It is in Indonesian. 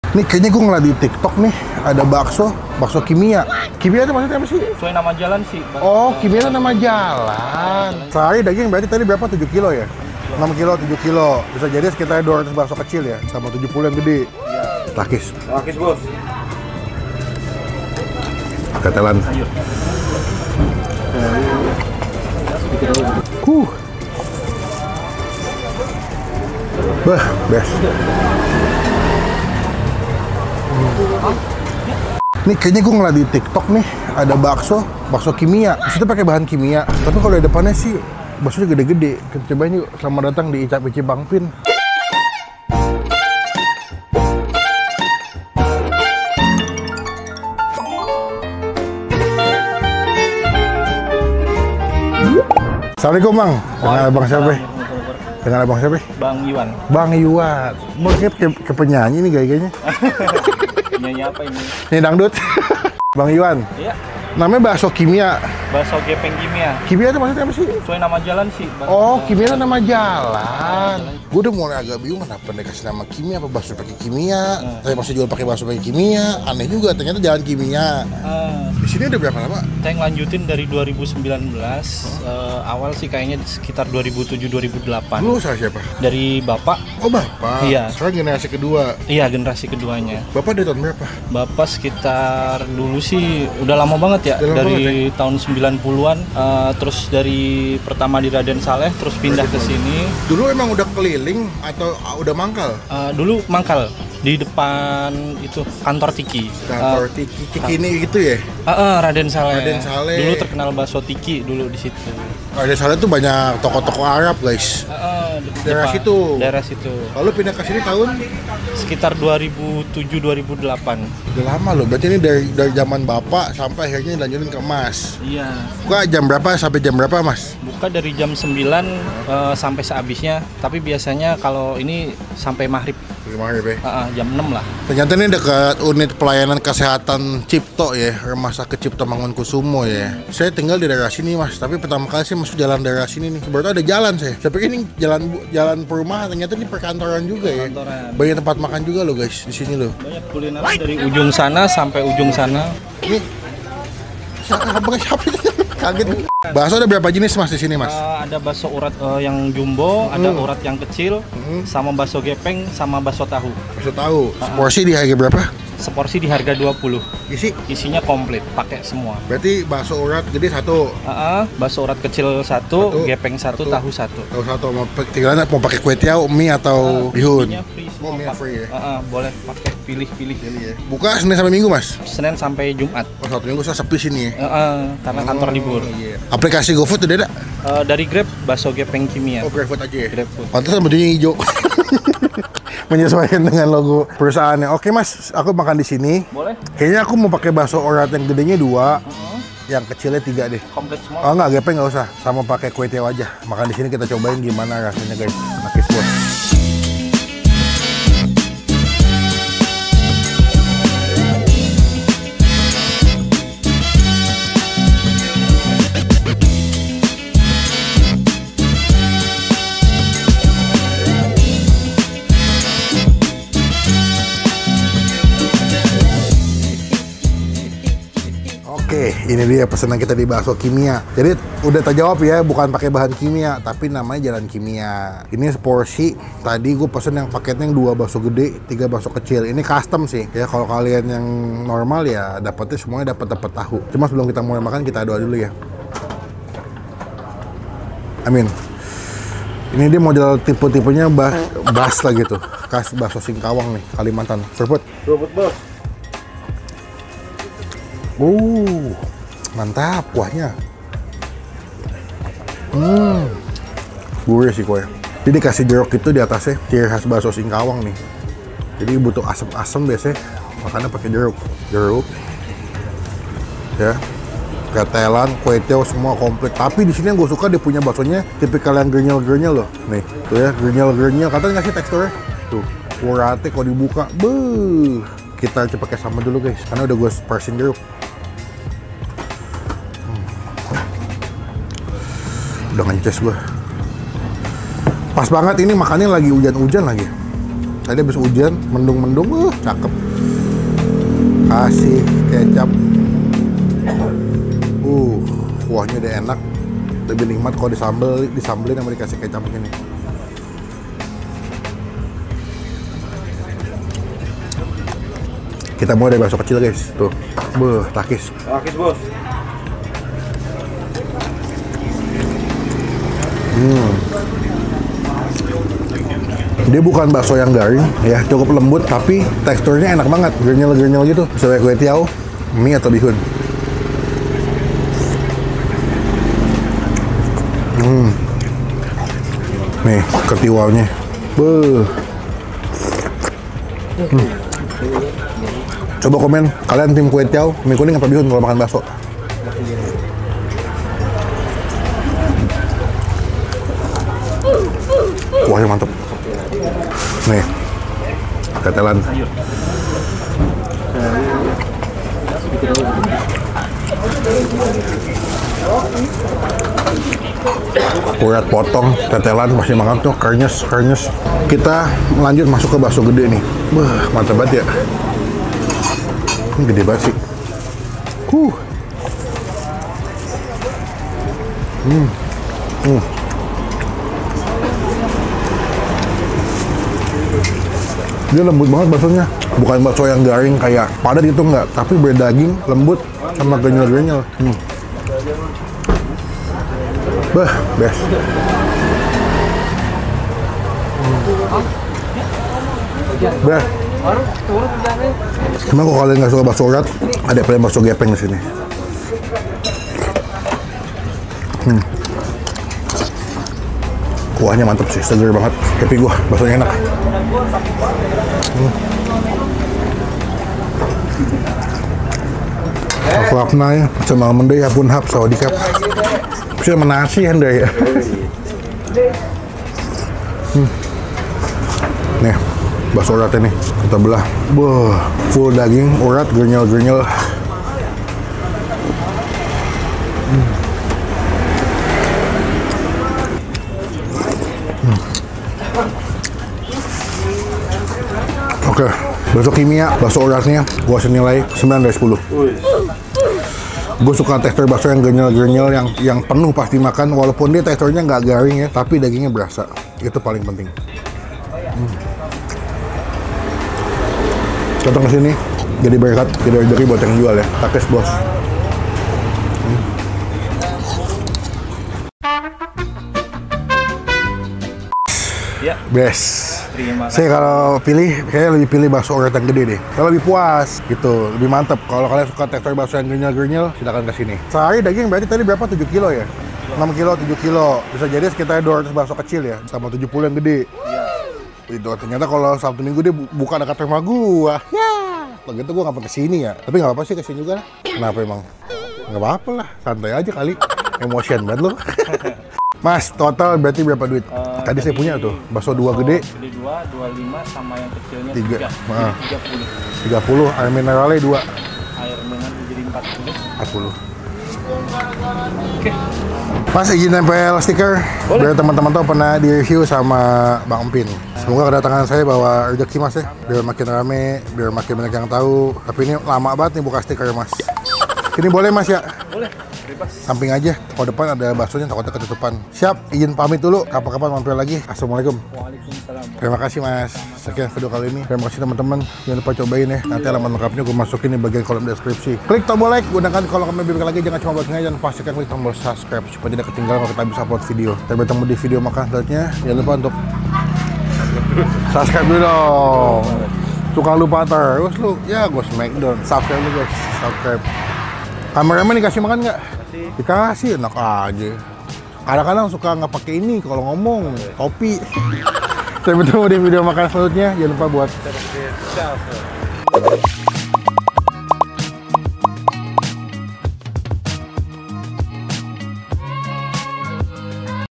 Nih kayaknya gue ngeliat di TikTok nih ada bakso kimia. Kimia itu maksudnya apa sih? Sesuai nama jalan sih. Oh, kimia itu nama jalan. Sehari daging berarti tadi berapa? 7 kilo ya? 6 kilo, 7 kilo. Bisa jadi sekitar 200 bakso kecil ya, sama 70 yang gede. Iya. Takis. Takis, Bos. Tetelan. Bah, best. Nih kayaknya gue ngeliat di TikTok nih ada bakso kimia. Maksudnya pakai bahan kimia. Tapi kalau di depannya sih baksonya gede-gede. Kita cobain yuk. Selamat datang di Icap Ici Bang Pin. Assalamualaikum Bang. Dengan Abang siapa? Dengan Abang siapa? Bang Iwan. Bang Iwan. Mungkin ke penyanyi nih gaya-gayanya. Nyanyi apa ini? Ini dangdut. Bang Iwan. Iya. Namanya bakso kimia. Bakso gepeng kimia. Kimia itu maksudnya apa sih? Sesuai nama jalan sih. Oh, kimia itu nama jalan. Gue udah mulai agak bingung kenapa dia kasih nama kimia apa bakso pakai kimia. Tapi masih jual pakai bakso pakai kimia. Aneh juga, ternyata jalan kimia. Di sini udah berapa lama? Saya ngelanjutin dari 2019. Awal sih kayaknya sekitar 2007-2008. Lu sama siapa? Dari bapak. Oh, bapak. Iya. Sekarang generasi kedua. Iya, generasi keduanya. Bapak dari tahun berapa? Bapak sekitar dulu sih udah lama banget ya, Udah lama dari banget ya? tahun 90-an. Terus dari pertama di Raden Saleh, terus pindah ke sini. Dulu emang udah keliling atau udah mangkal? Dulu mangkal di depan itu kantor Tiki. Kantor Tiki ini gitu ya? Raden Saleh. Raden Saleh. Dulu terkenal bakso Tiki dulu di situ. Raden Saleh tuh banyak toko-toko Arab guys. Daerah Depan, situ. Daerah situ. Lalu pindah ke sini tahun? Sekitar 2007-2008. Udah lama loh. Berarti ini dari zaman bapak sampai akhirnya lanjutin ke Mas. Iya. Buka jam berapa sampai jam berapa Mas? Buka dari jam 9 sampai sehabisnya. Tapi biasanya kalau ini sampai maghrib. Maghrib ya? Jam 6 lah. Ternyata ini dekat unit pelayanan kesehatan Cipto ya, Rumah Sakit Cipto Mangunkusumo ya. Saya tinggal di daerah sini Mas, tapi pertama kali saya masuk jalan daerah sini nih. Sebenarnya ada jalan saya pikir ini jalan perumahan, ternyata ini perkantoran juga ya. Banyak tempat makan juga loh guys di sini loh. Banyak kuliner dari ujung sana sampai ujung sana. Ini siapa itu? Kaget. Bakso ada berapa jenis Mas di sini Mas? Ada bakso urat yang jumbo, ada urat yang kecil, sama bakso gepeng, sama bakso tahu. Bakso tahu. Porsi di harga berapa? Seporsi di harga 20. Isinya komplit, pakai semua. Berarti bakso urat gede satu. Bakso urat kecil satu, gepeng satu, tahu satu. Tahu satu. Mau pakai kue tiaw, mie atau bihun? Mie free ya. Boleh pakai pilih-pilih ya. Buka Senin sampai Minggu Mas? Senin sampai Jumat. Oh, Sabtu Minggu saya sepi sini ya. Karena kantor libur. Iya. Aplikasi GoFood udah ada? Dari Grab, bakso gepeng kimia. Oh, GrabFood aja ya? GrabFood. Pantesan bajunya hijau. Menyesuaikan dengan logo perusahaannya. Oke Mas, aku makan di sini. Boleh. Kayaknya aku mau pakai bakso urat yang gedenya 2, yang kecilnya 3 deh. Komplit semua. Oh enggak, gepeng nggak usah. Sama pakai kue tiaw aja. Makan di sini kita cobain gimana rasanya guys. Nakis bos. Oke, ini dia pesanan kita di bakso kimia. Jadi udah terjawab ya, bukan pakai bahan kimia, tapi namanya jalan kimia. Ini seporsi. Tadi gue pesen yang paketnya yang 2 bakso gede, 3 bakso kecil. Ini custom sih. Ya kalau kalian yang normal ya dapetnya semuanya dapat tahu. Cuma sebelum kita mulai makan kita doa dulu ya. Amin. Ini dia model tipe-tipenya bas lah gitu. Khas bakso Singkawang nih, Kalimantan. Serput. Serput bos. Mantap kuahnya. Gurih sih kuahnya. Jadi dikasih jeruk itu di atasnya, ciri khas bakso Singkawang nih. Jadi butuh asam-asam biasanya, makanya pakai jeruk. Ya, ketelan, kue tiaw semua komplit. Tapi di sini yang gue suka dia punya baksonya tipikal yang gernyel-gernyel loh. Nih, tuh ya gernyel-gernyel. Katanya ngasih teksturnya. Tuh, uratnya kalau dibuka, kita coba pakai sama dulu guys, karena udah gue persin jeruk. Udah ngeces gue. Pas banget ini makannya lagi hujan-hujan lagi. Tadi habis hujan, mendung-mendung, cakep. Kasih kecap. Kuahnya udah enak. Lebih nikmat kalau disambelin sama dikasih kecap begini. Kita mulai dari bakso kecil guys, tuh, takis. Takis bos. Dia bukan bakso yang garing, ya cukup lembut, tapi teksturnya enak banget, gernyel-gernyel gitu. Sesuai kue tiaw, mie atau bihun. Nih, ketiwaunya. Coba komen, kalian tim kue tiaw, mie kuning apa bihun kalau makan bakso? Kuahnya mantep. Nih, tetelan. Urat potong, tetelan masih makan tuh, karnyes. Kita lanjut masuk ke bakso gede nih. Mantap banget ya. Ini gede banget sih. Dia lembut banget baksonya, bukan bakso yang garing kayak padat gitu enggak, tapi berdaging, lembut, sama gernyel-gernyel. Best. Best. Cuma kalau kalian nggak suka bakso urat, ada pilihan bakso gepeng di sini. Kuahnya mantep sih, seger banget. Happy gua, baksonya enak. Kelapna ya, sama mendai ya pun hap sawadikap. Bisa menasi anda ya. Nih, bakso uratnya nih, kita belah. Full daging, urat, gernyel-gernyel. Oke, bakso kimia, bakso uratnya gua senilai 9 dari 10. Gue suka tekstur bakso yang gernyel-gernyel, yang penuh pasti makan, walaupun dia teksturnya nggak garing ya, tapi dagingnya berasa. Itu paling penting. Datang ke sini, jadi berkat, jadi rezeki buat yang jual ya. Takis bos. Ya. Best. Terima kasih. Saya kalau pilih, kayaknya lebih pilih bakso urat yang gede deh. Kalau lebih puas, gitu, lebih mantep. Kalau kalian suka tekstur bakso yang gernyel-gernyel, silakan ke sini. Sehari daging berarti tadi berapa? 7 kilo ya? 6 kilo, 7 kilo. Bisa jadi sekitar 200 bakso kecil ya, sama 70 yang gede. Iya. Itu ternyata kalau Sabtu Minggu dia buka dekat rumah gua. Ya. Begitu gua ngapain kesini ya? Tapi nggak apa-apa sih kesini juga lah. Kenapa emang? Nggak apa-apa lah, santai aja kali. Emosian banget lo. Mas, total berarti berapa duit? Tadi saya punya tuh, bakso 2 gede. Gede 2, 25 sama yang kecilnya 3. 30. 30, air mineralnya 2. Air mineral jadi 40. 40. Oke. Mas, izin nempel stiker. Boleh. Biar teman-teman tahu pernah di-review sama Bang Empin. Semoga kedatangan saya bawa rezeki mas ya. Biar makin rame, biar makin banyak yang tahu. Tapi ini lama banget nih buka stiker mas. Ini boleh mas ya? Boleh. Bebas. Samping aja, kalau depan ada baksonya takutnya ketutupan. Siap, izin pamit dulu, kapan-kapan mampir lagi. Assalamualaikum. Waalaikumsalam. Terima kasih mas. Sekian video kali ini. Terima kasih teman-teman. Jangan lupa cobain ya. Nanti alamat lengkapnya gue masukin di bagian kolom deskripsi. Klik tombol like, gunakan kolom komentar lagi. Jangan cuma buat ngeja, dan pastikan klik tombol subscribe supaya tidak ketinggalan kalau kita bisa upload video. Sampai bertemu di video makan selanjutnya. Jangan lupa untuk subscribe dulu dong. Suka lupa terus lu. Ya gue smackdown. Subscribe dulu guys. Subscribe. Kameramen dikasih makan nggak? Dikasih, enak aja. Kadang-kadang suka nggak pakai ini kalau ngomong, topi. Sampai bertemu di video makan selanjutnya. Jangan lupa buat